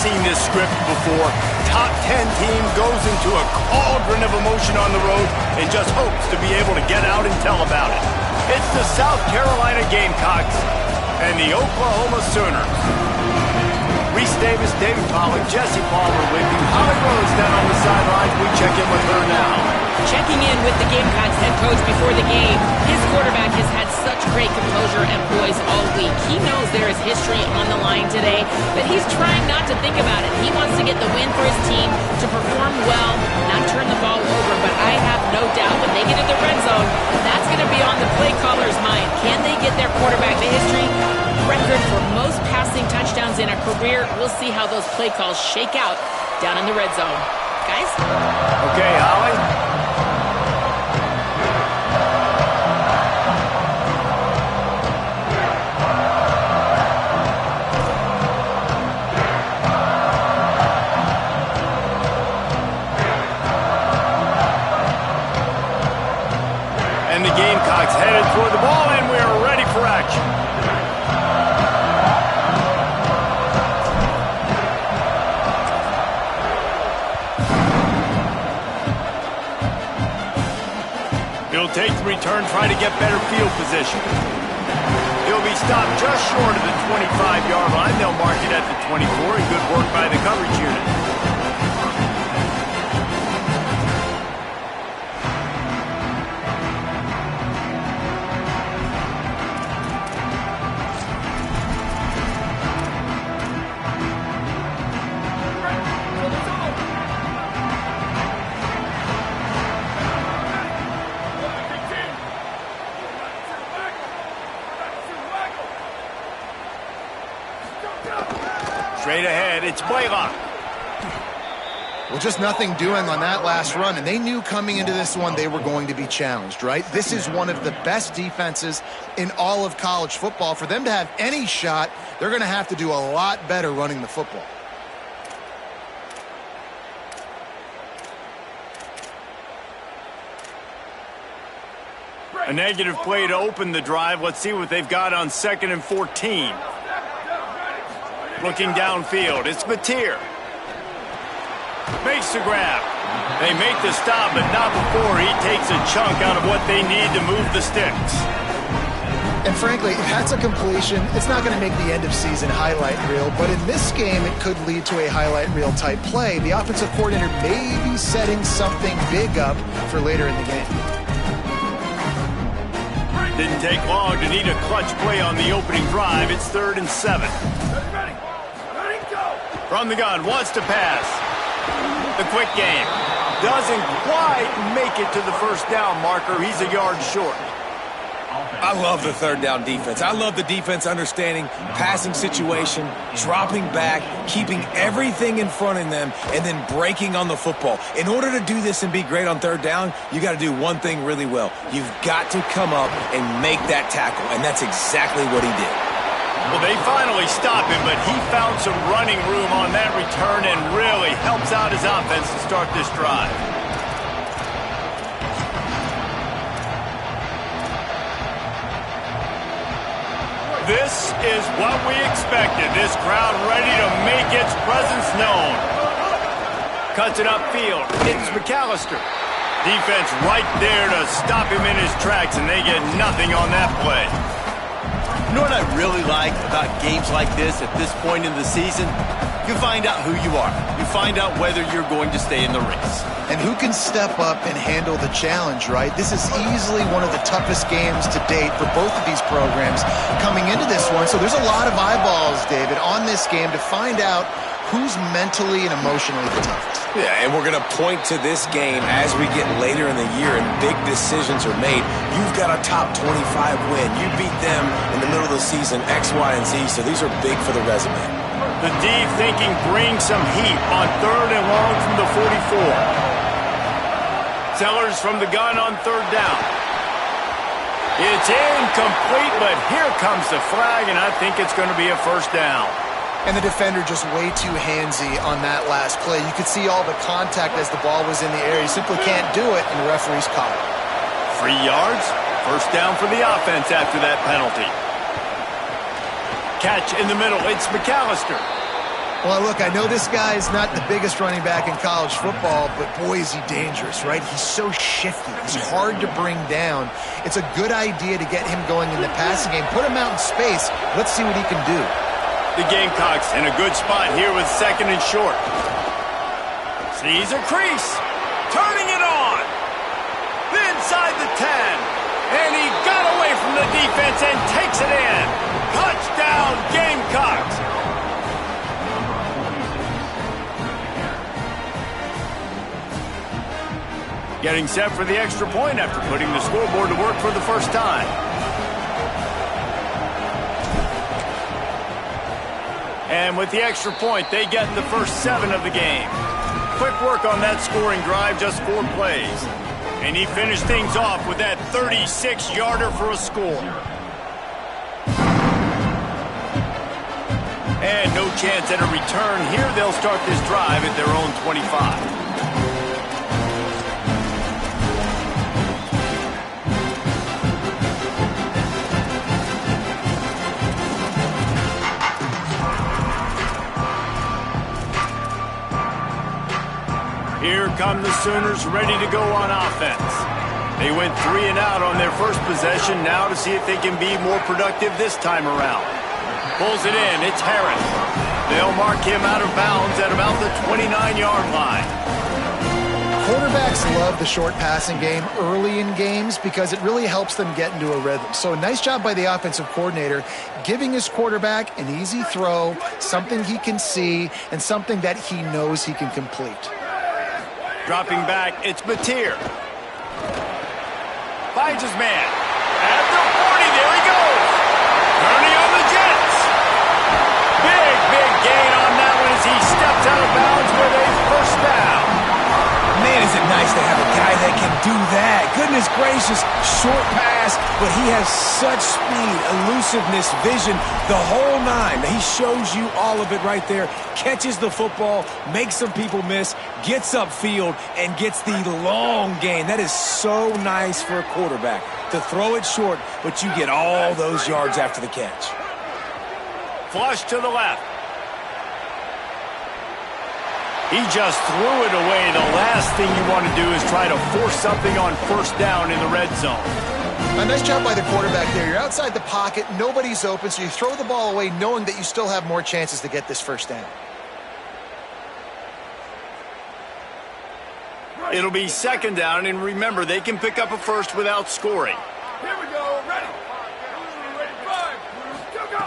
seen this script before. Top 10 team goes into a cauldron of emotion on the road and just hopes to be able to get out and tell about it. It's the South Carolina Gamecocks and the Oklahoma Sooners. Reese Davis, David Pollack, Jesse Palmer with you. Holly Rose down on the sidelines. We check in with her now. Checking in with the Gamecocks head coach before the game. His quarterback has had such great composure and poise all week. He knows there is history on the line today, but he's trying not to think about it. He wants to get the win for his team, to perform well, not turn the ball over, but I have no doubt when they get in the red zone, that's going to be on the play caller's mind. Can they get their quarterback the history? Record for most passing touchdowns in a career. We'll see how those play calls shake out down in the red zone. Guys? Okay, Holly. And the Gamecocks headed toward the ball, and we are ready for action. He'll take the return, try to get better field position. He'll be stopped just short of the 25-yard line. They'll mark it at the 24, and good work by the coverage unit. Straight ahead, it's Blaylock. Well, just nothing doing on that last run, and they knew coming into this one they were going to be challenged, right? This is one of the best defenses in all of college football. For them to have any shot, they're going to have to do a lot better running the football. A negative play to open the drive. Let's see what they've got on 2nd and 14. Looking downfield, it's Mateer. Makes the grab. They make the stop, but not before he takes a chunk out of what they need to move the sticks. And frankly, if that's a completion, it's not going to make the end-of-season highlight reel, but in this game, it could lead to a highlight reel type play. The offensive coordinator may be setting something big up for later in the game. Didn't take long to need a clutch play on the opening drive. It's 3rd and 7. From the gun, wants to pass. The quick game. Doesn't quite make it to the first down marker. He's a yard short. I love the 3rd down defense. I love the defense understanding passing situation, dropping back, keeping everything in front of them, and then breaking on the football. In order to do this and be great on 3rd down, you got to do one thing really well. You've got to come up and make that tackle, and that's exactly what he did. Well, they finally stop him, but he found some running room on that return and really helps out his offense to start this drive. This is what we expected. This crowd ready to make its presence known. Cuts it upfield. It's McAllister. Defense right there to stop him in his tracks, and they get nothing on that play. You know what I really like about games like this at this point in the season? You find out who you are. You find out whether you're going to stay in the race. And who can step up and handle the challenge, right? This is easily one of the toughest games to date for both of these programs coming into this one. So there's a lot of eyeballs, David, on this game to find out who's mentally and emotionally the toughest. Yeah, and we're going to point to this game as we get later in the year and big decisions are made. You've got a top 25 win. You beat them in the middle of the season, X, Y, and Z, so these are big for the resume. The deep thinking brings some heat on 3rd and long from the 44. Sellers from the gun on 3rd down. It's incomplete, but here comes the flag, and I think it's going to be a first down. And the defender just way too handsy on that last play. You could see all the contact as the ball was in the air. He simply can't do it, and the referee's caught it. 3 yards, first down for the offense after that penalty. Catch in the middle, it's McAllister. Well, look, I know this guy is not the biggest running back in college football, but boy, is he dangerous, right? He's so shifty. He's hard to bring down. It's a good idea to get him going in the passing game. Put him out in space. Let's see what he can do. The Gamecocks in a good spot here with 2nd and short. Sees a crease. Turning it on. Inside the 10. And he got away from the defense and takes it in. Touchdown, Gamecocks. Getting set for the extra point after putting the scoreboard to work for the first time. And with the extra point, they get the first 7 of the game. Quick work on that scoring drive, just 4 plays. And he finished things off with that 36-yarder for a score. And no chance at a return here. They'll start this drive at their own 25. Here come the Sooners ready to go on offense. They went 3 and out on their first possession, now to see if they can be more productive this time around. Pulls it in, it's Harris. They'll mark him out of bounds at about the 29-yard line. Quarterbacks love the short passing game early in games because it really helps them get into a rhythm. So nice job by the offensive coordinator giving his quarterback an easy throw, something he can see, and something that he knows he can complete. Dropping back, it's Mateer. Finds his man. At the 40, there he goes. Turning on the Jets. Big gain on that one as he steps out of bounds with a first down. Man, is it nice to have a guy that can do that. Goodness gracious, short pass, but he has such speed, elusiveness, vision, the whole 9. He shows you all of it right there. Catches the football, makes some people miss, gets upfield, and gets the long gain. That is so nice for a quarterback to throw it short, but you get all those yards after the catch. Flush to the left. He just threw it away. The last thing you want to do is try to force something on first down in the red zone. A nice job by the quarterback there. You're outside the pocket, nobody's open, so you throw the ball away knowing that you still have more chances to get this first down. It'll be 2nd down, and remember, they can pick up a first without scoring. Here we go, ready. 5, 2, go.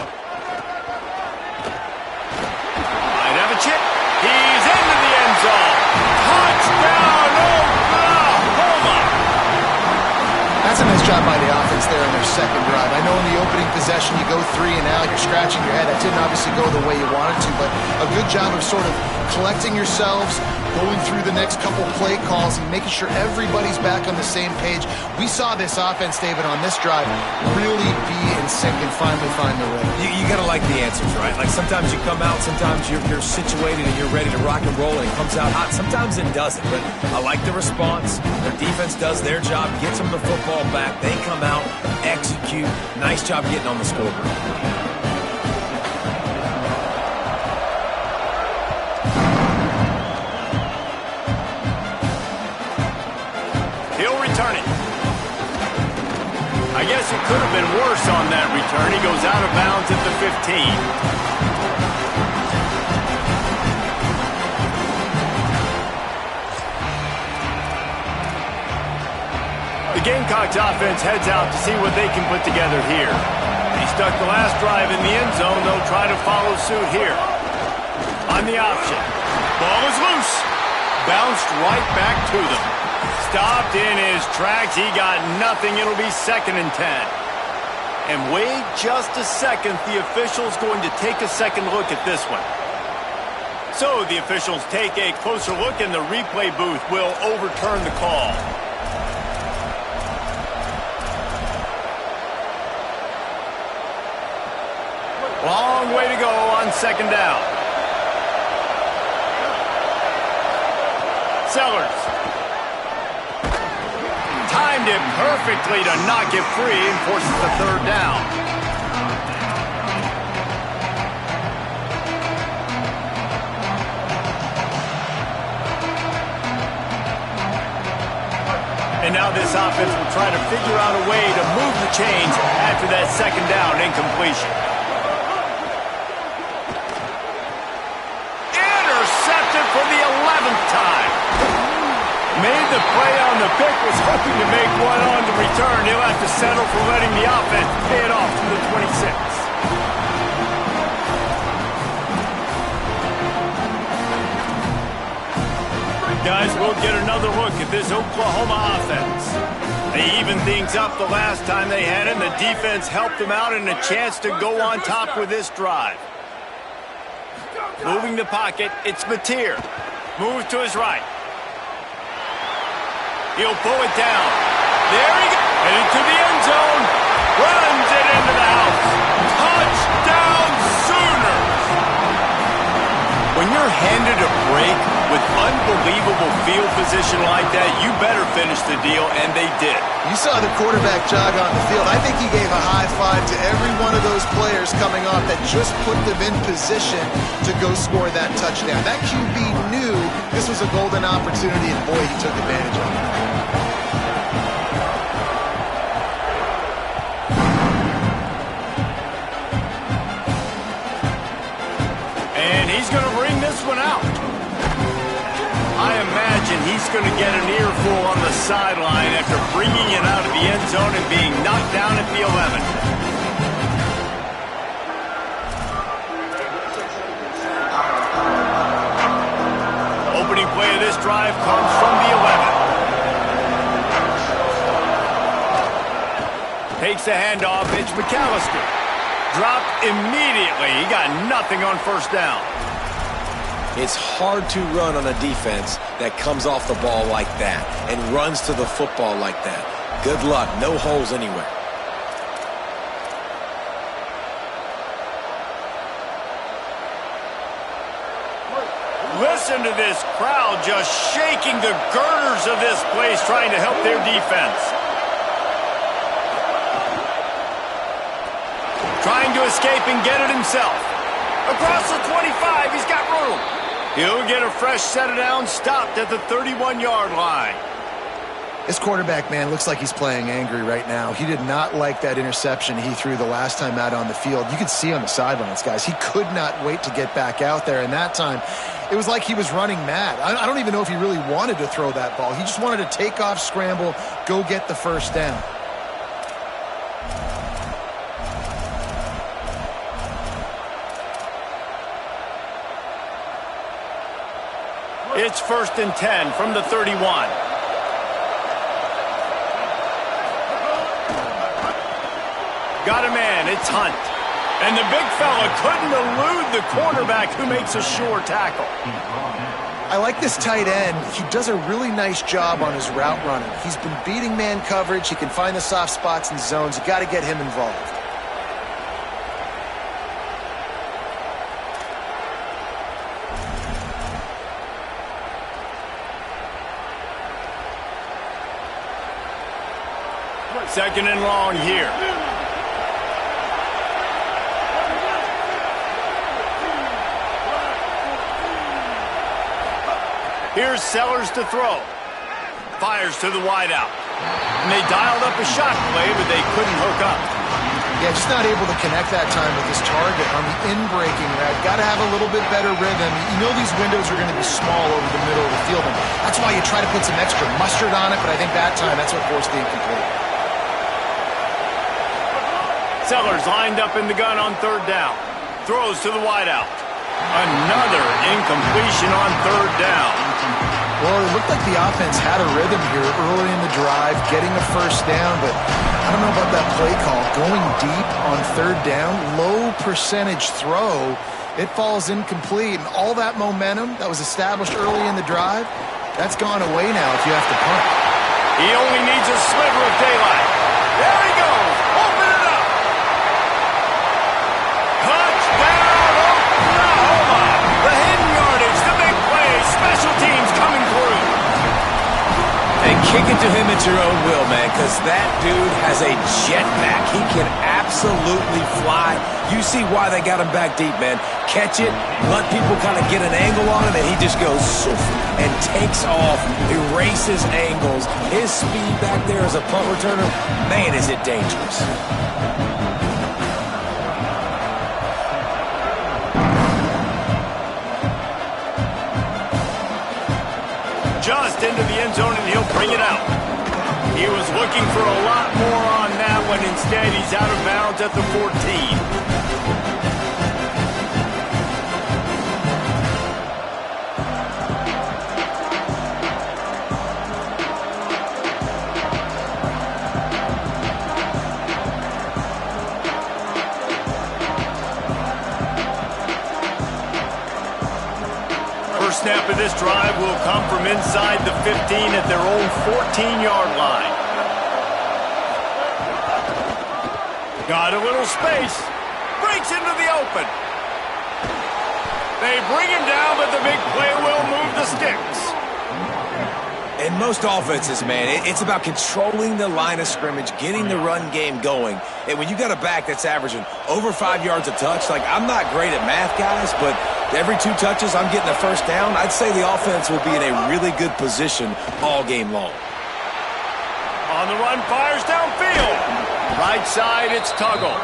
Might have a chip. He's into the end zone. Touchdown, Oklahoma! That's a nice job by the offense there in their second drive. I know in the opening possession you go 3 and out, you're scratching your head. That didn't obviously go the way you wanted to, but a good job of sort of collecting yourselves, going through the next couple play calls and making sure everybody's back on the same page. We saw this offense, David, on this drive really be in sync and finally find the rhythm. You got to like the answers, right? Like sometimes you come out, sometimes you're situated and you're ready to rock and roll and it comes out hot. Sometimes it doesn't, but I like the response. Their defense does their job, gets them the football back. They come out, execute. Nice job getting on the scoreboard. I guess it could have been worse on that return. He goes out of bounds at the 15. The Gamecocks offense heads out to see what they can put together here. He stuck the last drive in the end zone. They'll try to follow suit here. On the option. Ball is loose. Bounced right back to them. Stopped in his tracks. He got nothing. It'll be 2nd and 10. And wait just a second. The official's going to take a second look at this one. So the officials take a closer look and the replay booth will overturn the call. Long way to go on 2nd down. Sellers. Timed it perfectly to knock it free and forces the 3rd down. And now this offense will try to figure out a way to move the chains after that second down incompletion. Intercepted for the 11th time. Made the play on the pick, was hoping to make one on the return. He'll have to settle for letting the offense pay it off to the 26. Guys, we'll get another look at this Oklahoma offense. They evened things up the last time they had it, and the defense helped them out and a chance to go on top with this drive. Moving the pocket, it's Mateer. Moves to his right. He'll pull it down. There he goes. Headed to the end zone. Runs it into the house. Touchdown Sooners! When you're handed a break with unbelievable field position like that, you better finish the deal, and they did. You saw the quarterback jog on the field. I think he gave a high five to every one of those players coming off that just put them in position to go score that touchdown. That QB knew this was a golden opportunity, and boy, he took advantage of it. And he's going to bring this one out. I imagine he's going to get an earful on the sideline after bringing it out of the end zone and being knocked down at the 11. Opening play of this drive comes from the 11. Takes the handoff. It's McAllister. Dropped immediately. He got nothing on first down. It's hard to run on a defense that comes off the ball like that and runs to the football like that. Good luck. No holes anywhere. Listen to this crowd just shaking the girders of this place trying to help their defense. Trying to escape and get it himself. Across the 25, he's got room. He'll get a fresh set of downs, stopped at the 31-yard line. This quarterback, man, looks like he's playing angry right now. He did not like that interception he threw the last time out on the field. You could see on the sidelines, guys, he could not wait to get back out there. And that time, it was like he was running mad. I don't even know if he really wanted to throw that ball. He just wanted to take off, scramble, go get the first down. It's 1st and 10 from the 31. Got a man, it's Hunt. And the big fella couldn't elude the cornerback who makes a sure tackle. I like this tight end. He does a really nice job on his route running. He's been beating man coverage. He can find the soft spots and zones. You got to get him involved. Second and long here. Here's Sellers to throw. Fires to the wideout. And they dialed up a shot play, but they couldn't hook up. Yeah, just not able to connect that time with his target on the in-breaking route. Got to have a little bit better rhythm. You know these windows are going to be small over the middle of the field, and that's why you try to put some extra mustard on it, but I think that time that's what forced the incomplete. Sellers lined up in the gun on third down. Throws to the wideout. Another incompletion on third down. Well, it looked like the offense had a rhythm here early in the drive, getting a first down, but I don't know about that play call. Going deep on third down, low percentage throw, it falls incomplete, and all that momentum that was established early in the drive, that's gone away now if you have to punt. He only needs a sliver of daylight. There he goes. Open it up. Touchdown, Oklahoma. The hidden yardage, the big play, special teams coming through. And kick it to him at your own will, man, because that dude has a jetpack. He can absolutely absolutely fly. You see why they got him back deep, man. Catch it, let people kind of get an angle on it, and he just goes soof and takes off, erases angles. His speed back there as a punt returner, man, is it dangerous. Just into the end zone, and he'll bring it out. He was looking for a lot more on that one. Instead, he's out of bounds at the 14. First snap of this drive will come from inside the 15 at their own 14-yard line. Got a little space. Breaks into the open. They bring him down, but the big play will move the sticks. In most offenses, man, it's about controlling the line of scrimmage, getting the run game going. And when you got a back that's averaging over 5 yards a touch, like, I'm not great at math, guys, but every 2 touches I'm getting a first down, I'd say the offense will be in a really good position all game long. On the run, fires downfield. Right side, it's Tuggle.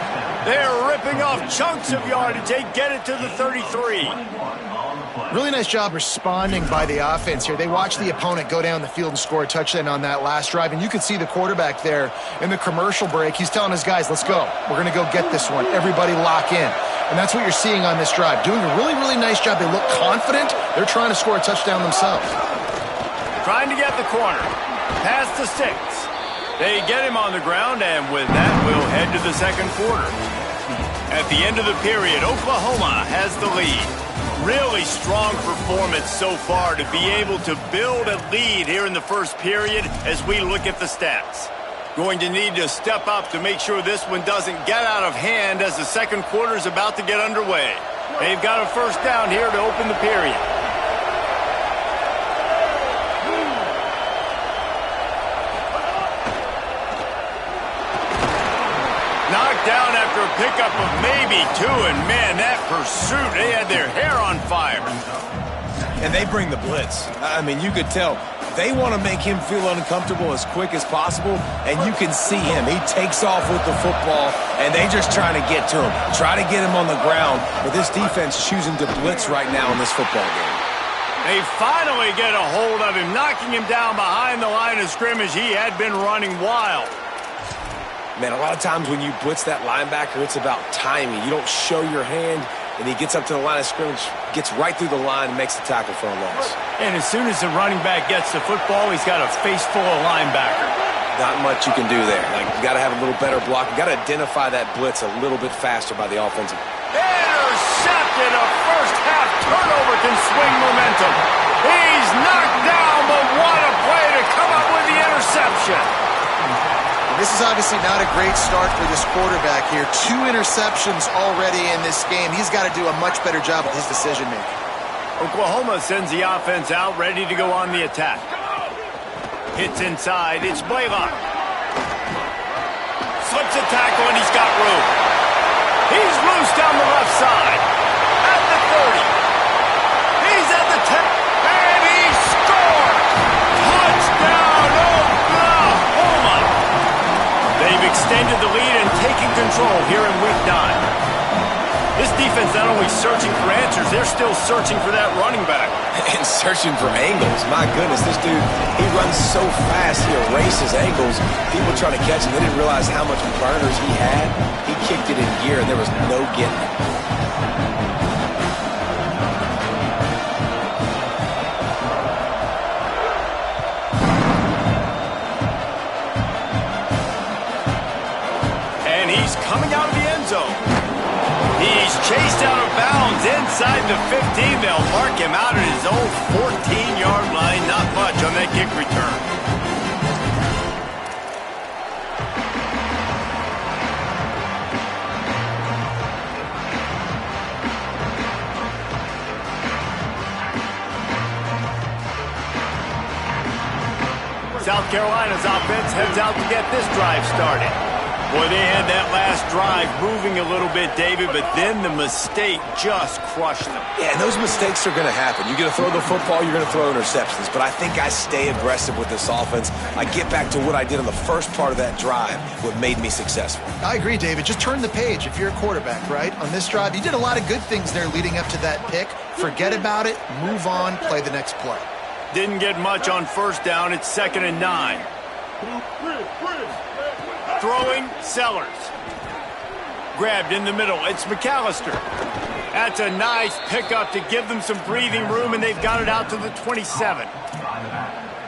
They're ripping off chunks of yardage. They get it to the 33. Really nice job responding by the offense here. They watched the opponent go down the field and score a touchdown on that last drive, and you could see the quarterback there in the commercial break. He's telling his guys, let's go. We're going to go get this one. Everybody lock in. And that's what you're seeing on this drive. Doing a really, really nice job. They look confident. They're trying to score a touchdown themselves. Trying to get the corner. Past the 6. They get him on the ground, and with that, we'll head to the second quarter. At the end of the period, Oklahoma has the lead. Really strong performance so far to be able to build a lead here in the first period as we look at the stats. Going to need to step up to make sure this one doesn't get out of hand as the second quarter is about to get underway. They've got a first down here to open the period. Knocked down after a pickup of maybe 2, and man, that pursuit, they had their hair on fire. And they bring the blitz. I mean, you could tell they want to make him feel uncomfortable as quick as possible, and you can see him. He takes off with the football, and they just trying to get to him, try to get him on the ground. But this defense choosing to blitz right now in this football game. They finally get a hold of him, knocking him down behind the line of scrimmage. He had been running wild. Man, a lot of times when you blitz that linebacker, it's about timing. You don't show your hand, and he gets up to the line of scrimmage, gets right through the line, and makes the tackle for a loss. And as soon as the running back gets the football, he's got a face full of linebacker. Not much you can do there. Like, you got to have a little better block. You got to identify that blitz a little bit faster by the offensive. Intercepted. A first half turnover can swing momentum. He's knocked down, but what a play to come up with the interception. This is obviously not a great start for this quarterback here. 2 interceptions already in this game. He's got to do a much better job with his decision-making. Oklahoma sends the offense out, ready to go on the attack. Hits inside. It's Blaylock. Slips a tackle, and he's got room. He's loose down the left side. At the 30. He's at the 10. And he scored! Touchdown, Oklahoma! They've extended the lead and taken control here in Week 9. This defense not only searching for answers, they're still searching for that running back. And searching for angles. My goodness, this dude, he runs so fast, he erases angles. People trying to catch him, they didn't realize how much burners he had. He kicked it in gear, and there was no getting it. And he's coming out of the end zone. He's chased out of bounds inside the 15. They'll mark him out at his own 14-yard line. Not much on that kick return. South Carolina's offense heads out to get this drive started. Boy, they had that last drive moving a little bit, David, but then the mistake just crushed them. Yeah, and those mistakes are going to happen. You're going to throw the football, you're going to throw interceptions. But I think I stay aggressive with this offense. I get back to what I did on the first part of that drive, what made me successful. I agree, David. Just turn the page if you're a quarterback, right? On this drive, you did a lot of good things there leading up to that pick. Forget about it, move on, play the next play. Didn't get much on first down. It's 2nd and 9. Throwing, Sellers. Grabbed in the middle. It's McAllister. That's a nice pickup to give them some breathing room, and they've got it out to the 27.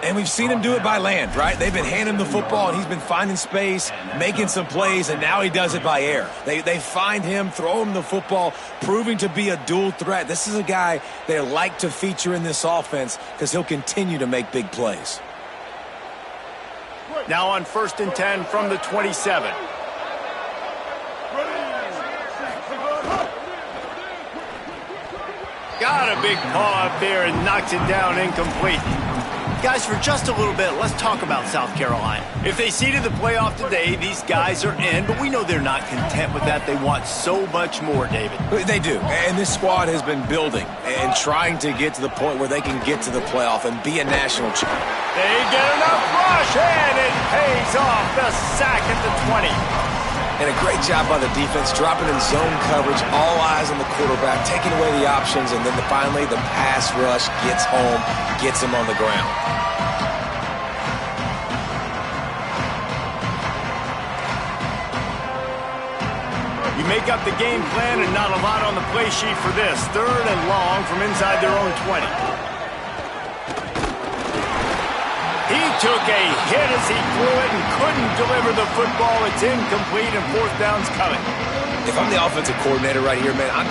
And we've seen him do it by land, right? They've been handing him the football, and he's been finding space, making some plays, and now he does it by air. They find him, throw him the football, proving to be a dual threat. This is a guy they like to feature in this offense because he'll continue to make big plays. Now on 1st and 10 from the 27. Got a big paw up there and knocks it down incomplete. Guys, for just a little bit, let's talk about South Carolina. If they seeded the playoff today, these guys are in, but we know they're not content with that. They want so much more, David. They do, and this squad has been building and trying to get to the point where they can get to the playoff and be a national champion. They get enough rush, and it pays off. The sack at the 20. And a great job by the defense, dropping in zone coverage, all eyes on the quarterback, taking away the options, and then finally the pass rush gets home, gets him on the ground. You make up the game plan and not a lot on the play sheet for this. 3rd and long from inside their own 20. He took a hit as he threw it and couldn't deliver the football. It's incomplete and 4th down's coming. If I'm the offensive coordinator right here, man, I'm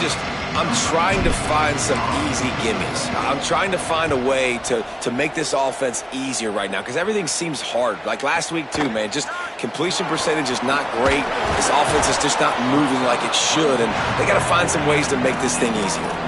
trying to find some easy gimmies. I'm trying to find a way to make this offense easier right now because everything seems hard. Like last week too, man, just completion percentage is not great. This offense is just not moving like it should, and they got to find some ways to make this thing easier.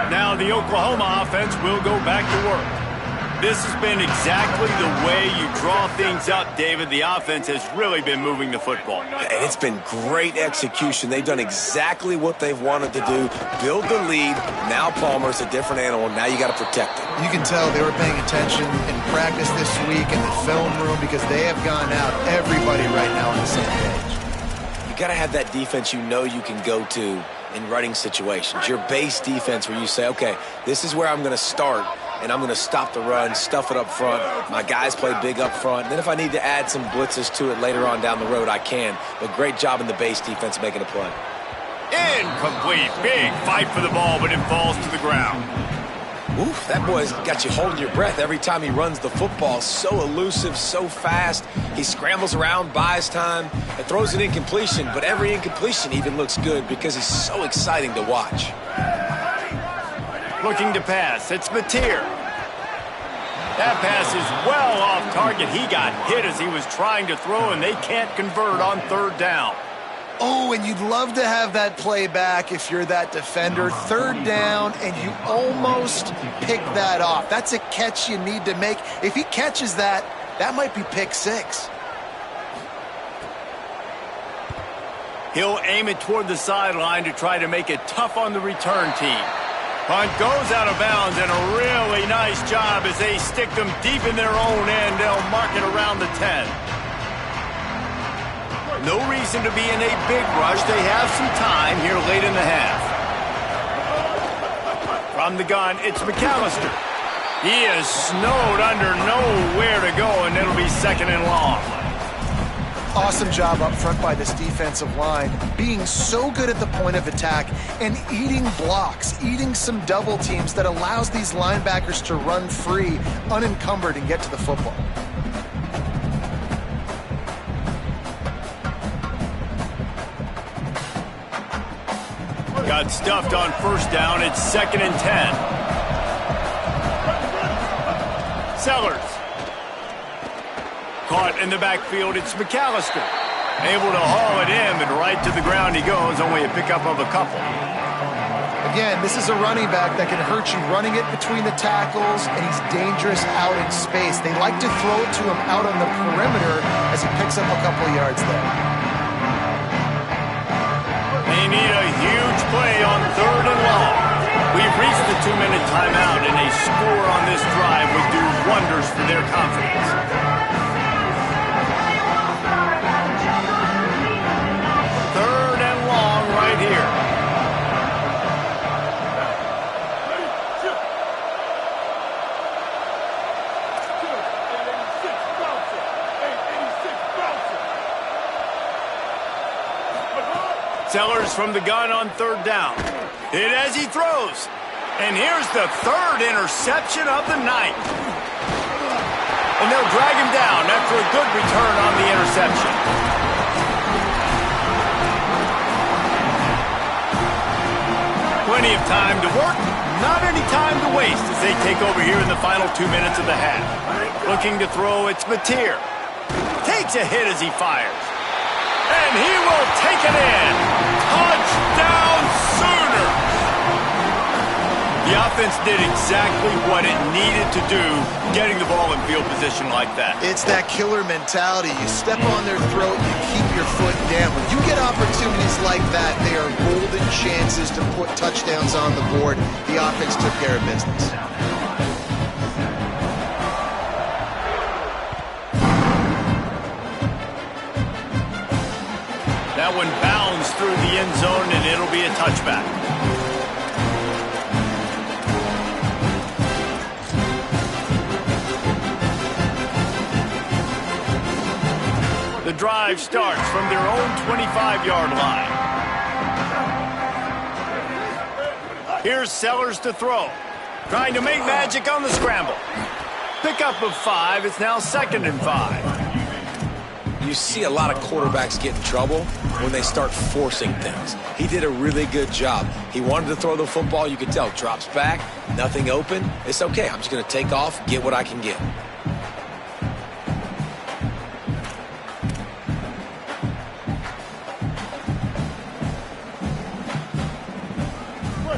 Now the Oklahoma offense will go back to work. This has been exactly the way you draw things up, David. The offense has really been moving the football. And it's been great execution. They've done exactly what they've wanted to do. Build the lead. Now Palmer's a different animal. Now you got to protect it. You can tell they were paying attention in practice this week in the film room because they have gone out, everybody right now on the same page. You got to have that defense you know you can go to in running situations. Your base defense where you say, okay, this is where I'm going to start, and I'm going to stop the run, stuff it up front. My guys play big up front. Then if I need to add some blitzes to it later on down the road, I can. But great job in the base defense making a play. Incomplete. Big fight for the ball, but it falls to the ground. Oof, that boy's got you holding your breath every time he runs the football. So elusive, so fast. He scrambles around, buys time, and throws an incompletion. But every incompletion even looks good because he's so exciting to watch. Looking to pass. It's Mateer. That pass is well off target. He got hit as he was trying to throw, and they can't convert on 3rd down. Oh, and you'd love to have that play back if you're that defender. 3rd down, and you almost pick that off. That's a catch you need to make. If he catches that, that might be pick 6. He'll aim it toward the sideline to try to make it tough on the return team. Punt goes out of bounds, and a really nice job as they stick them deep in their own end. They'll mark it around the 10. No reason to be in a big rush. They have some time here late in the half. From the gun, it's McAllister. He is snowed under, nowhere to go, and it'll be 2nd and long. Awesome job up front by this defensive line, being so good at the point of attack and eating blocks, eating some double teams that allows these linebackers to run free, unencumbered, and get to the football. Got stuffed on 1st down. It's 2nd and 10. Sellers. Caught in the backfield. It's McAllister. Able to haul it in, and right to the ground he goes. Only a pickup of a couple. Again, this is a running back that can hurt you running it between the tackles, and he's dangerous out in space. They like to throw it to him out on the perimeter as he picks up a couple of yards there. They need a huge play on 3rd and long. We've reached the 2-minute timeout, and a score on this drive would do wonders for their confidence. Third and long right here. Sellers from the gun on 3rd down. Hit as he throws. And here's the 3rd interception of the night. And they'll drag him down after a good return on the interception. Plenty of time to work, not any time to waste as they take over here in the final 2 minutes of the half. Looking to throw, it's Mateer. Takes a hit as he fires. And he will take it in. Touchdown Sooner! The offense did exactly what it needed to do, getting the ball in field position like that. It's that killer mentality. You step on their throat, you keep your foot down. When you get opportunities like that, they are golden chances to put touchdowns on the board. The offense took care of business. That one bounds through the end zone, and it'll be a touchback. The drive starts from their own 25-yard line. Here's Sellers to throw. Trying to make magic on the scramble. Pickup of 5. It's now 2nd and 5. You see a lot of quarterbacks get in trouble when they start forcing things. He did a really good job. He wanted to throw the football. You could tell. Drops back, nothing open. It's okay. I'm just going to take off, get what I can get.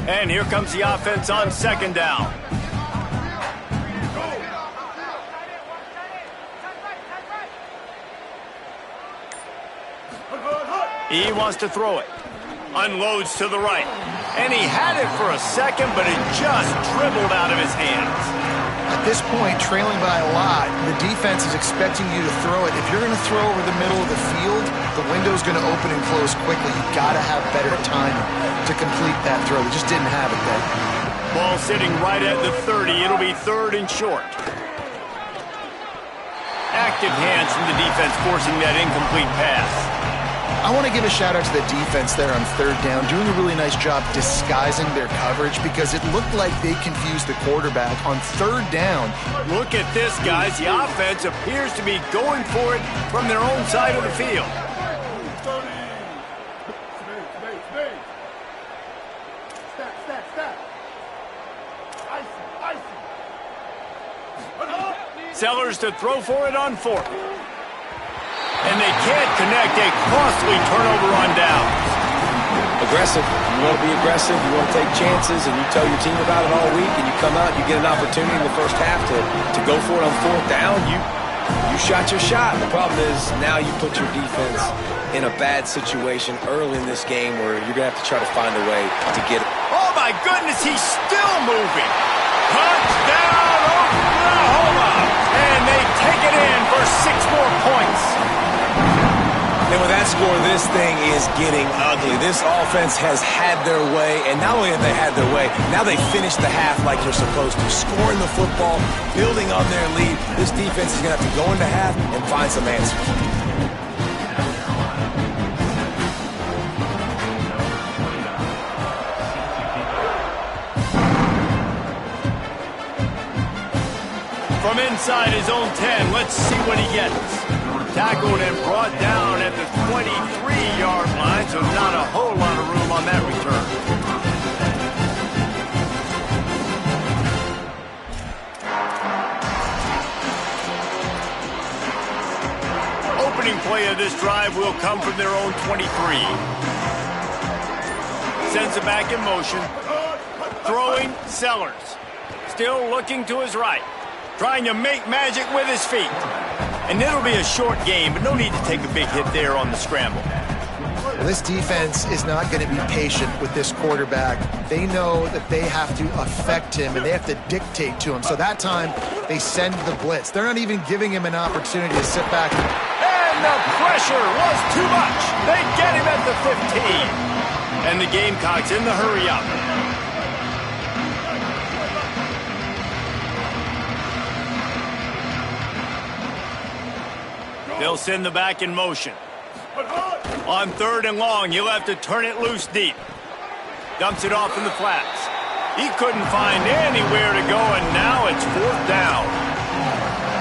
And here comes the offense on 2nd down. He wants to throw it. Unloads to the right. And he had it for a second, but it just dribbled out of his hands. At this point, trailing by a lot, the defense is expecting you to throw it. If you're going to throw over the middle of the field, the window's going to open and close quickly. You've got to have better time to complete that throw. They just didn't have it there. Ball sitting right at the 30. It'll be 3rd and short. Active hands from the defense forcing that incomplete pass. I want to give a shout out to the defense there on 3rd down, doing a really nice job disguising their coverage because it looked like they confused the quarterback on 3rd down. Look at this, guys. The offense appears to be going for it from their own side of the field. Sellers to throw for it on 4th. And they can't connect. A costly turnover on downs. Aggressive. You want to be aggressive. You want to take chances, and you tell your team about it all week, and you come out and you get an opportunity in the first half to go for it on 4th down. You shot your shot. The problem is now you put your defense in a bad situation early in this game where you're going to have to try to find a way to get it. Oh, my goodness, he's still moving. Touchdown, Oklahoma. And they take it in for 6 more points. And with that score, this thing is getting ugly. This offense has had their way, and not only have they had their way, now they finished the half like you're supposed to, scoring the football, building on their lead. This defense is going to have to go into half and find some answers. From inside his own 10, let's see what he gets. Tackled and brought down at the 23-yard line, so not a whole lot of room on that return. Opening play of this drive will come from their own 23. Sends it back in motion. throwing, Sellers. Still looking to his right. Trying to make magic with his feet. And it'll be a short game, but no need to take a big hit there on the scramble. Well, this defense is not going to be patient with this quarterback. They know that they have to affect him, and they have to dictate to him. So that time, they send the blitz. They're not even giving him an opportunity to sit back. And the pressure was too much. They get him at the 15. And the Gamecocks in the hurry up. They'll send the back in motion. On 3rd and long, he'll have to turn it loose deep. Dumps it off in the flats. He couldn't find anywhere to go, and now it's 4th down.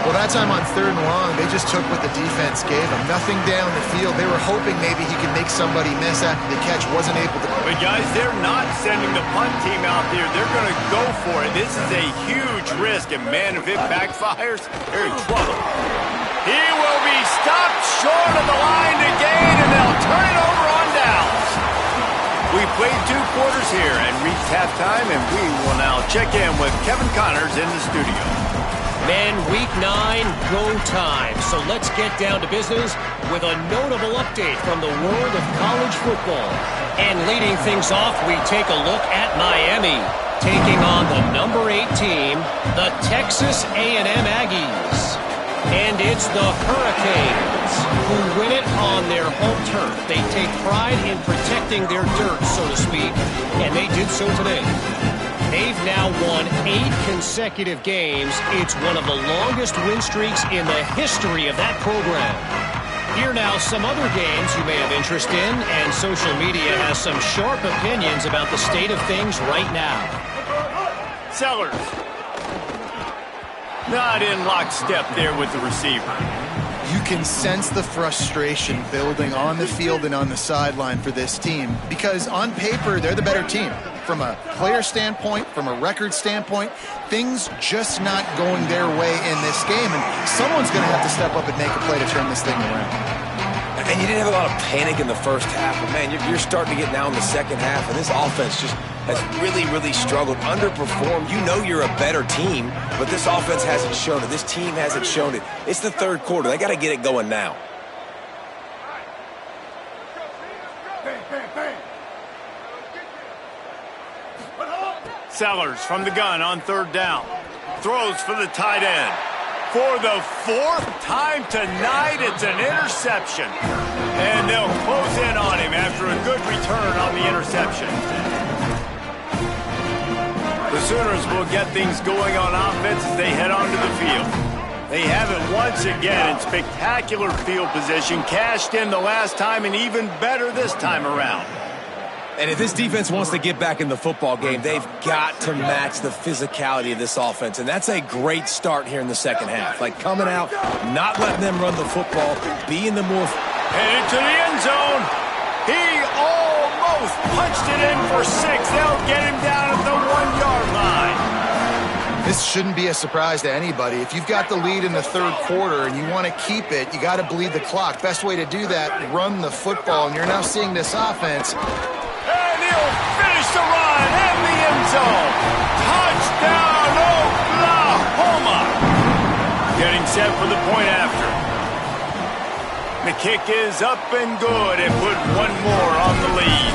Well, that time on 3rd and long, they just took what the defense gave them. Nothing down the field. They were hoping maybe he could make somebody miss after the catch. Wasn't able to. But, guys, they're not sending the punt team out there. They're going to go for it. This is a huge risk, and, man, if it backfires, they're in trouble. He will be stopped short of the line to gain, and they'll turn it over on downs. We played 2 quarters here and reached halftime, and we will now check in with Kevin Connors in the studio. Men, week 9, go time. So let's get down to business with a notable update from the world of college football. And leading things off, we take a look at Miami, taking on the number 8 team, the Texas A&M Aggies. And it's the Hurricanes who win it on their home turf. They take pride in protecting their dirt, so to speak, and they did so today. They've now won 8 consecutive games. It's one of the longest win streaks in the history of that program. Here now, some other games you may have interest in, and social media has some sharp opinions about the state of things right now. Sellers. Not in lockstep there with the receiver. You can sense the frustration building on the field and on the sideline for this team because on paper, they're the better team. From a player standpoint, from a record standpoint, things just not going their way in this game. And someone's going to have to step up and make a play to turn this thing around. And you didn't have a lot of panic in the first half, but, man, you're starting to get now in the second half, and this offense just has really struggled, underperformed. You know you're a better team, but this offense hasn't shown it. This team hasn't shown it. It's the 3rd quarter. They got to get it going now. Sellers from the gun on 3rd down. Throws for the tight end. For the 4th time tonight, it's an interception. And they'll close in on him after a good return on the interception. The Sooners will get things going on offense as they head onto the field. They have it once again in spectacular field position, cashed in the last time, and even better this time around. And if this defense wants to get back in the football game, they've got to match the physicality of this offense. And that's a great start here in the second half. Like coming out, not letting them run the football, being the more... Headed to the end zone. He almost punched it in for 6. They'll get him down at the 1-yard line. This shouldn't be a surprise to anybody. If you've got the lead in the 3rd quarter and you want to keep it, you got to bleed the clock. Best way to do that, run the football. And you're now seeing this offense... And he'll finish the run in the end zone. Touchdown, Oklahoma. Getting set for the point after. The kick is up and good and put one more on the lead.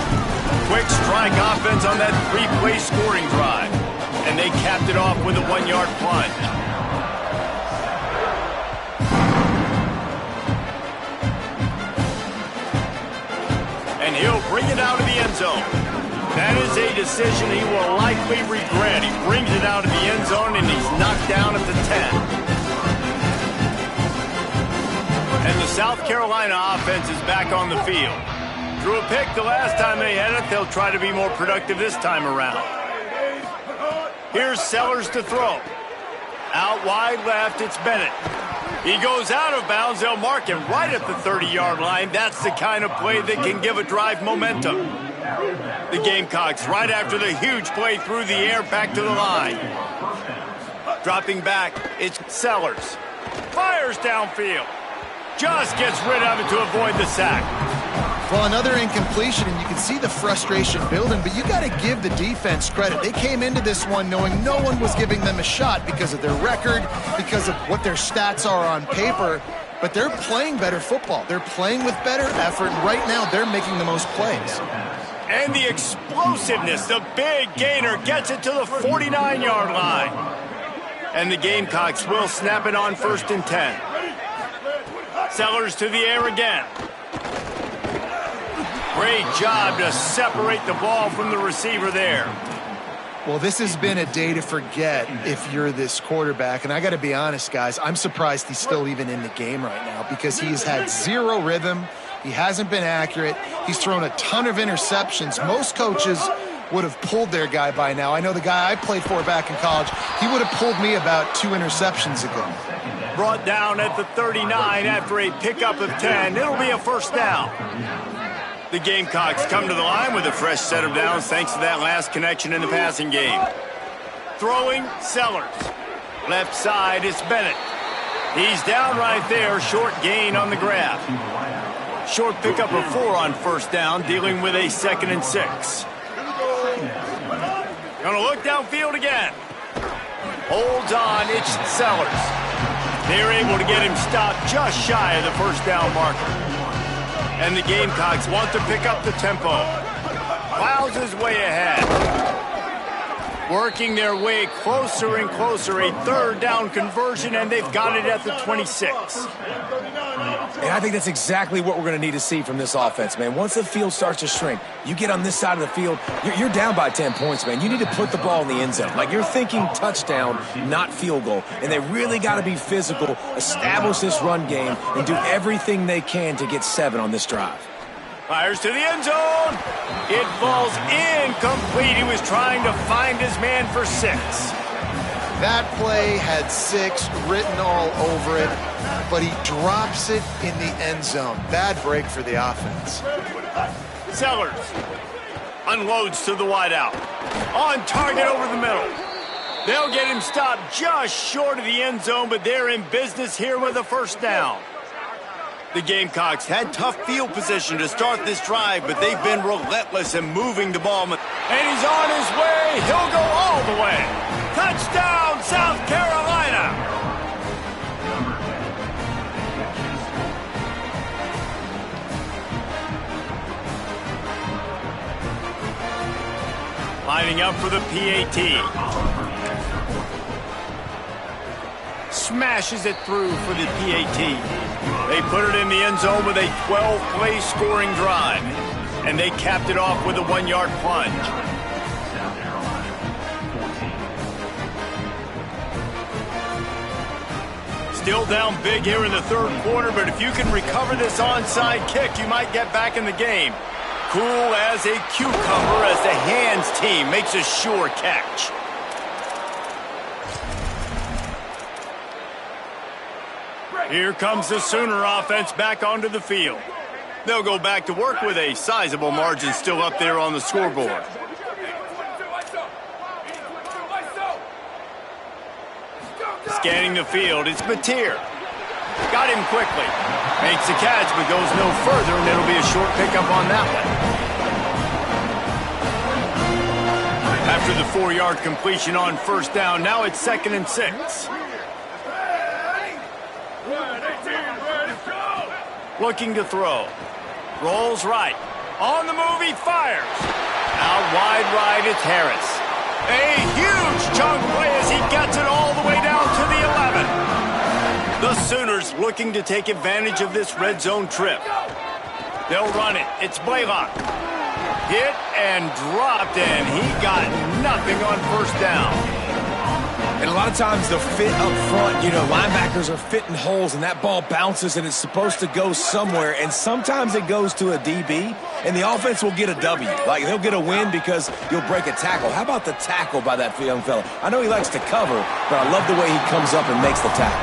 Quick strike offense on that 3-play scoring drive. And they capped it off with a 1-yard plunge. And he'll bring it out of the end zone. That is a decision he will likely regret. He brings it out of the end zone, and he's knocked down at the 10. And the South Carolina offense is back on the field. Threw a pick the last time they had it. They'll try to be more productive this time around. Here's Sellers to throw. Out wide left, it's Bennett. He goes out of bounds. They'll mark him right at the 30-yard line. That's the kind of play that can give a drive momentum. The Gamecocks, right after the huge play through the air, back to the line. Dropping back, it's Sellers. Fires downfield. Just gets rid of it to avoid the sack. Well, another incompletion, and you can see the frustration building, but you got to give the defense credit. They came into this one knowing no one was giving them a shot because of their record, because of what their stats are on paper, but they're playing better football. They're playing with better effort, and right now they're making the most plays. And the explosiveness, the big gainer gets it to the 49-yard line. And the Gamecocks will snap it on 1st and 10. Sellers to the air again. Great job to separate the ball from the receiver there. Well, this has been a day to forget if you're this quarterback. And I got to be honest, guys, I'm surprised he's still even in the game right now because he's had zero rhythm. He hasn't been accurate. He's thrown a ton of interceptions. Most coaches would have pulled their guy by now. I know the guy I played for back in college, he would have pulled me about 2 interceptions ago. Brought down at the 39 after a pickup of 10. It'll be a 1st down. The Gamecocks come to the line with a fresh set of downs thanks to that last connection in the passing game. Throwing, Sellers. Left side is Bennett. He's down right there, short gain on the grab. Short pickup of 4 on 1st down, dealing with a 2nd and 6. Gonna look downfield again. Holds on, it's Sellers. They're able to get him stopped just shy of the 1st down marker. And the Gamecocks want to pick up the tempo. Plows his way ahead. Working their way closer and closer. A 3rd down conversion, and they've got it at the 26. And I think that's exactly what we're going to need to see from this offense, man. Once the field starts to shrink, you get on this side of the field, you're down by 10 points, man. You need to put the ball in the end zone. Like, you're thinking touchdown, not field goal. And they really got to be physical, establish this run game, and do everything they can to get 7 on this drive. Fires to the end zone. It falls incomplete. He was trying to find his man for 6. That play had 6 written all over it, but he drops it in the end zone. Bad break for the offense. Sellers unloads to the wideout. On target over the middle. They'll get him stopped just short of the end zone, but they're in business here with a 1st down. The Gamecocks had tough field position to start this drive, but they've been relentless in moving the ball. And he's on his way. He'll go all the way. Touchdown, South Carolina. Lining up for the PAT. Smashes it through for the PAT. They put it in the end zone with a 12-play scoring drive. And they capped it off with a 1-yard plunge. Still down big here in the 3rd quarter, but if you can recover this onside kick, you might get back in the game. Cool as a cucumber as the hands team makes a sure catch. Here comes the Sooner offense back onto the field. They'll go back to work with a sizable margin still up there on the scoreboard. Scanning the field, it's Mateer. Got him quickly. Makes the catch, but goes no further, and it'll be a short pickup on that one. After the 4-yard completion on 1st down, now it's 2nd and 6. Looking to throw. Rolls right. On the move, he fires. Out wide right, it's Harris. A huge chunk play as he gets it all the way down to the 11. The Sooners looking to take advantage of this red zone trip. They'll run it. It's Blaylock. Hit and dropped, and he got nothing on 1st down. And a lot of times the fit up front, you know, linebackers are fitting holes and that ball bounces and it's supposed to go somewhere. And sometimes it goes to a DB and the offense will get a W. Like, they'll get a win because you'll break a tackle. How about the tackle by that young fella? I know he likes to cover, but I love the way he comes up and makes the tackle.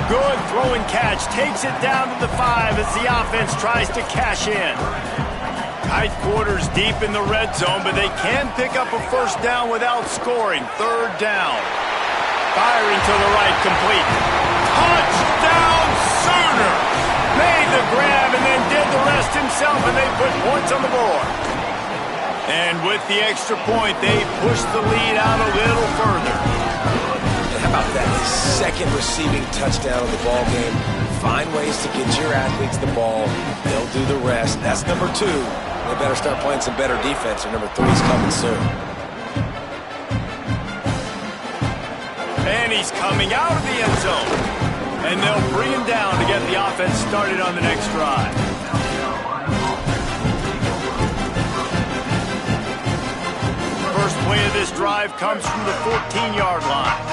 Good throwing catch. Takes it down to the 5 as the offense tries to cash in. Tight quarters deep in the red zone, but they can pick up a 1st down without scoring. 3rd down. Firing to the right, complete. Touchdown, Sooner! Made the grab and then did the rest himself, and they put points on the board. And with the extra point, they push the lead out a little further. How about that? His second receiving touchdown of the ball game. Find ways to get your athletes the ball. They'll do the rest. That's number 2. They better start playing some better defense, or number 3 is coming soon. And he's coming out of the end zone. And they'll bring him down to get the offense started on the next drive. First play of this drive comes from the 14-yard line.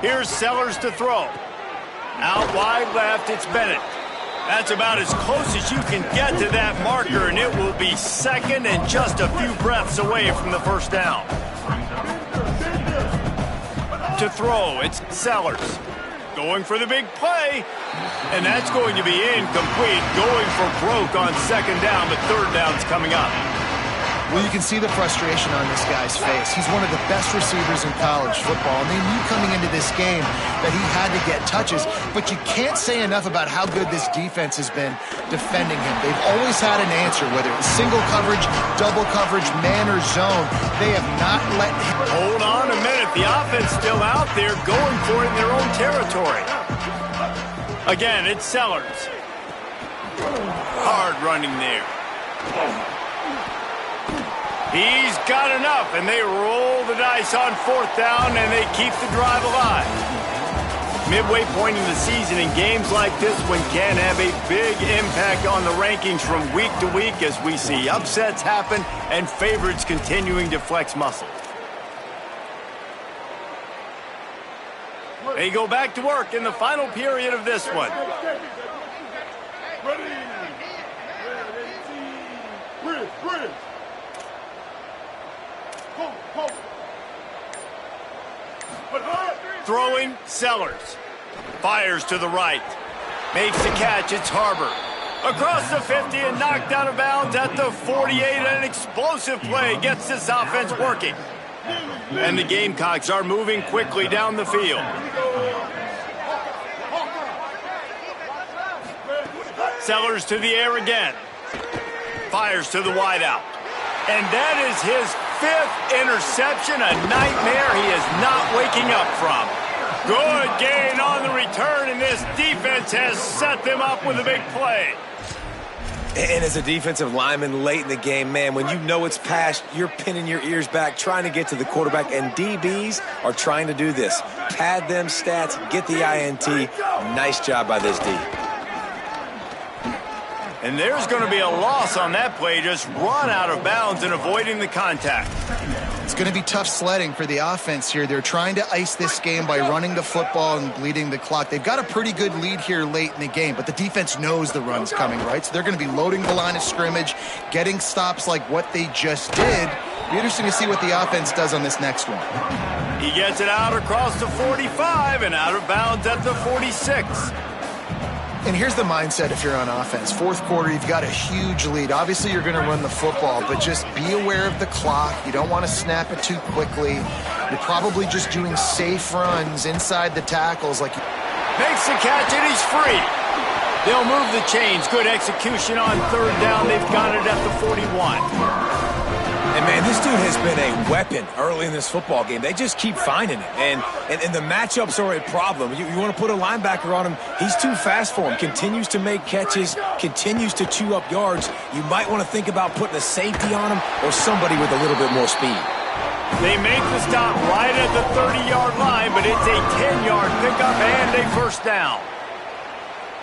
Here's Sellers to throw. Out wide left, it's Bennett. That's about as close as you can get to that marker, and it will be second and just a few breaths away from the first down. To throw, it's Sellers. Going for the big play, and that's going to be incomplete. Going for broke on second down, but third down's coming up. Well, you can see the frustration on this guy's face. He's one of the best receivers in college football, and they knew coming into this game that he had to get touches, but you can't say enough about how good this defense has been defending him. They've always had an answer, whether it's single coverage, double coverage, man or zone. They have not let him... Hold on a minute. The offense still out there going for it in their own territory. Again, it's Sellers. Hard running there. He's got enough, and they roll the dice on fourth down, and they keep the drive alive. Midway point in the season, in games like this one can have a big impact on the rankings from week to week as we see upsets happen and favorites continuing to flex muscle. They go back to work in the final period of this one. Throwing, Sellers. Fires to the right. Makes the catch, it's Harbor. Across the 50 and knocked out of bounds at the 48. An explosive play gets this offense working. And the Gamecocks are moving quickly down the field. Sellers to the air again. Fires to the wideout. And that is his 5th interception, a nightmare he is not waking up from. Good gain on the return, and this defense has set them up with a big play. And as a defensive lineman late in the game, man, when you know it's past, you're pinning your ears back, trying to get to the quarterback, and DBs are trying to do this. Pad them stats, get the INT. Nice job by this D. And there's going to be a loss on that play, just run out of bounds and avoiding the contact. It's going to be tough sledding for the offense here. They're trying to ice this game by running the football and bleeding the clock. They've got a pretty good lead here late in the game, but the defense knows the run's coming, right? So they're going to be loading the line of scrimmage, getting stops like what they just did. It'll be interesting to see what the offense does on this next one. He gets it out across the 45 and out of bounds at the 46. And here's the mindset if you're on offense. Fourth quarter, you've got a huge lead. Obviously, you're going to run the football, but just be aware of the clock. You don't want to snap it too quickly. You're probably just doing safe runs inside the tackles. Makes the catch, and he's free. They'll move the chains. Good execution on third down. They've got it at the 41. And, man, this dude has been a weapon early in this football game. They just keep finding it. And the matchups are a problem. You want to put a linebacker on him, he's too fast for him. Continues to make catches, continues to chew up yards. You might want to think about putting a safety on him or somebody with a little bit more speed. They make the stop right at the 30-yard line, but it's a 10-yard pickup and a first down.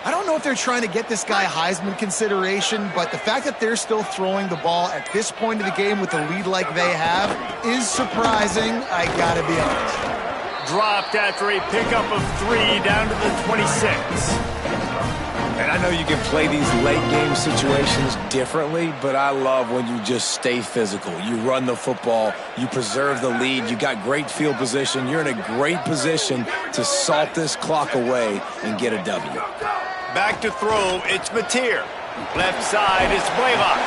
I don't know if they're trying to get this guy Heisman consideration, but the fact that they're still throwing the ball at this point of the game with a lead like they have is surprising, I gotta be honest. Dropped after a pickup of 3 down to the 26. And I know you can play these late game situations differently, but I love when you just stay physical. You run the football, you preserve the lead, you got great field position, you're in a great position to salt this clock away and get a W. Back to throw, it's Mateer. Left side, it's Blaylock.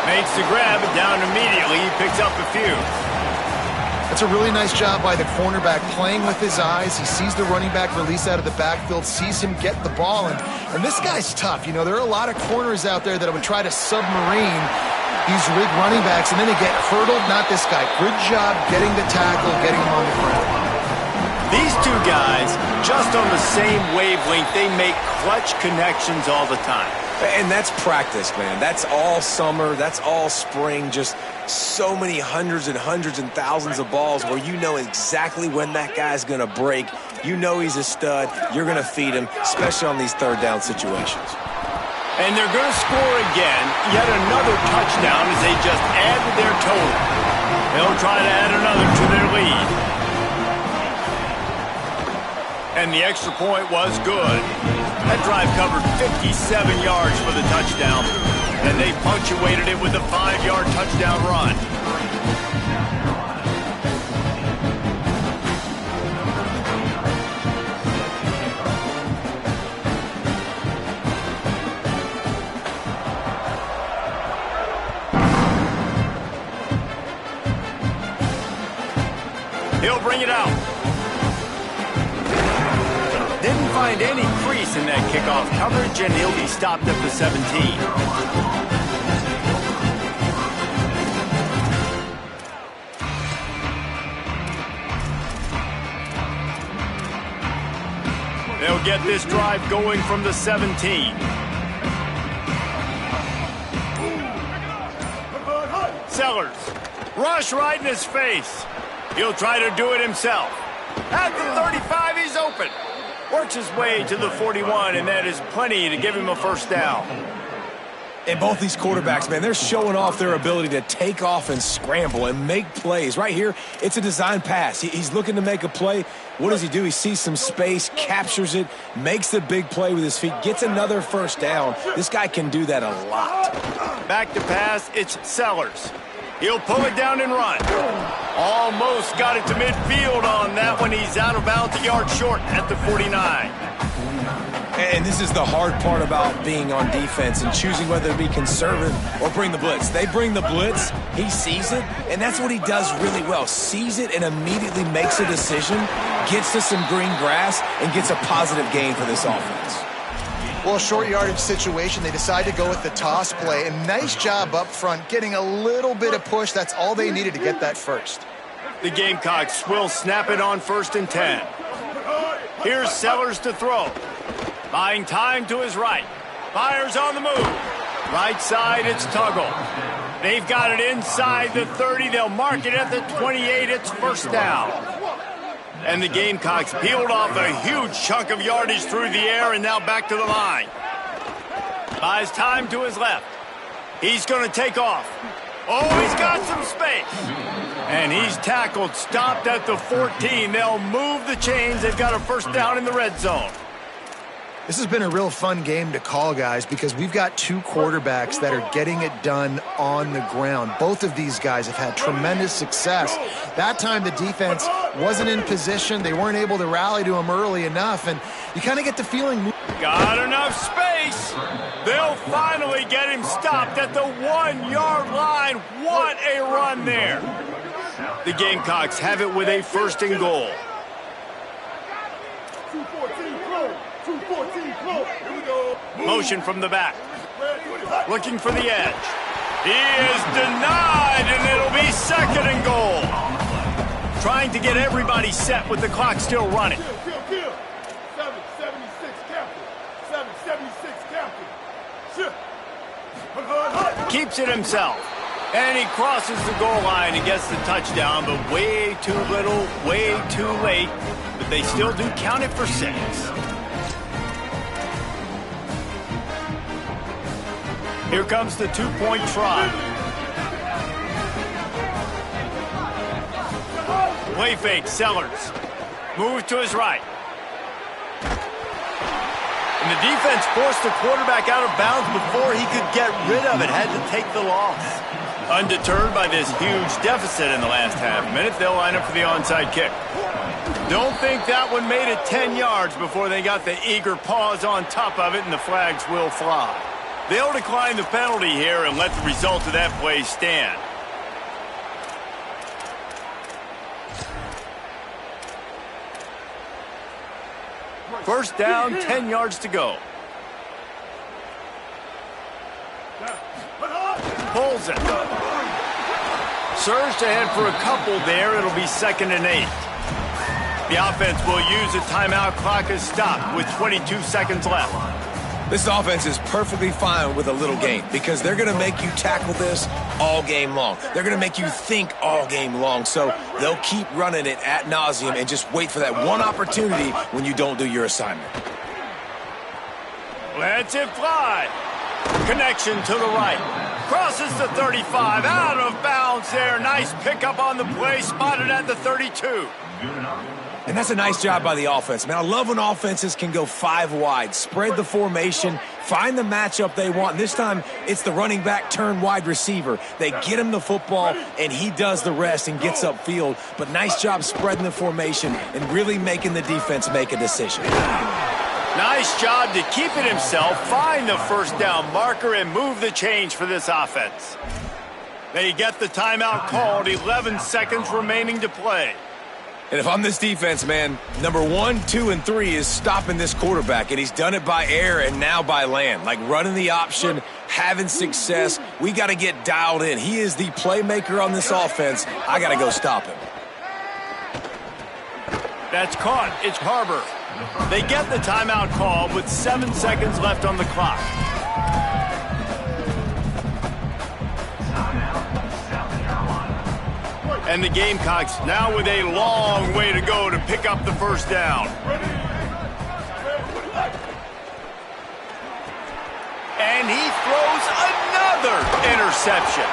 Makes the grab, down immediately, he picks up a few. The That's a really nice job by the cornerback playing with his eyes. He sees the running back release out of the backfield, sees him get the ball, and this guy's tough. You know, there are a lot of corners out there that would try to submarine these big running backs, and then they get hurdled. Not this guy. Good job getting the tackle, getting him on the ground. These two guys, just on the same wavelength, they make clutch connections all the time. And that's practice, man. That's all summer. That's all spring. Just so many hundreds and thousands of balls where you know exactly when that guy's going to break. You know he's a stud. You're going to feed him, especially on these third down situations. And they're going to score again. Yet another touchdown as they just added their total. They'll try to add another to their lead. And the extra point was good. That drive covered 57 yards for the touchdown, and they punctuated it with a 5-yard touchdown run. He'll bring it out. Didn't find any crease in that kickoff coverage, and he'll be stopped at the 17. They'll get this drive going from the 17. Sellers, rush right in his face. He'll try to do it himself. At the 35, he's open. Works his way to the 41, and that is plenty to give him a first down. And both these quarterbacks, man, they're showing off their ability to take off and scramble and make plays. Right here, it's a design pass. He's looking to make a play. What does he do? He sees some space, captures it, makes the big play with his feet, gets another first down. This guy can do that a lot. Back to pass, it's Sellers. He'll pull it down and run. Almost got it to midfield on that one. He's out of bounds, a yard short at the 49. And this is the hard part about being on defense and choosing whether to be conservative or bring the blitz. They bring the blitz, he sees it, and that's what he does really well. Sees it and immediately makes a decision, gets to some green grass, and gets a positive gain for this offense. Well, short yardage situation, they decide to go with the toss play, and nice job up front, getting a little bit of push. That's all they needed to get that first. The Gamecocks will snap it on 1st and 10. Here's Sellers to throw. Buying time to his right. Fires on the move. Right side, it's Tuggle. They've got it inside the 30. They'll mark it at the 28. It's first down. And the Gamecocks peeled off a huge chunk of yardage through the air and now back to the line. Buys time to his left. He's going to take off. Oh, he's got some space. And he's tackled, stopped at the 14. They'll move the chains. They've got a first down in the red zone. This has been a real fun game to call, guys, because we've got two quarterbacks that are getting it done on the ground. Both of these guys have had tremendous success. That time the defense wasn't in position. They weren't able to rally to him early enough, and you kind of get the feeling. Got enough space. They'll finally get him stopped at the 1-yard line. What a run there. The Gamecocks have it with a first and goal. 2-14 close. 2-14 close. Here we go. Motion from the back. Looking for the edge. He is denied, and it'll be second and goal. Trying to get everybody set with the clock still running. Kill. 776 captain. 776 captain. Shit. Keeps it himself. And he crosses the goal line and gets the touchdown, but way too little, way too late. But they still do count it for 6. Here comes the 2-point try. Play fake, Sellers. Move to his right. And the defense forced the quarterback out of bounds before he could get rid of it. Had to take the loss. Undeterred by this huge deficit in the last half minute, they'll line up for the onside kick. Don't think that one made it 10 yards before they got the eager paws on top of it, and the flags will fly. They'll decline the penalty here and let the result of that play stand. First down, 10 yards to go. Pulls it. Surged ahead for a couple there. It'll be 2nd and 8. The offense will use a timeout clock as stopped with 22 seconds left. This offense is perfectly fine with a little gain because they're going to make you tackle this all game long. They're going to make you think all game long. So they'll keep running it ad nauseum and just wait for that one opportunity when you don't do your assignment. Lets it fly. Connection to the right. Crosses the 35. Out of bounds there. Nice pickup on the play. Spotted at the 32. And that's a nice job by the offense. Man, I love when offenses can go 5 wide, spread the formation, find the matchup they want. And this time, it's the running back turned wide receiver. They get him the football, and he does the rest and gets upfield. But nice job spreading the formation and really making the defense make a decision. Nice job to keep it himself, find the first down marker, and move the change for this offense. They get the timeout called, 11 seconds remaining to play. And if I'm this defense, man, number 1, 2, and 3 is stopping this quarterback, and he's done it by air and now by land. Like running the option, having success. We got to get dialed in. He is the playmaker on this offense. I got to go stop him. That's caught. It's Harbor. They get the timeout call with 7 seconds left on the clock. And the Gamecocks now with a long way to go to pick up the first down. And he throws another interception.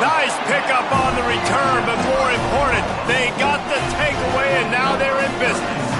Nice pickup on the return, but more important, they got the takeaway, and now they're in business.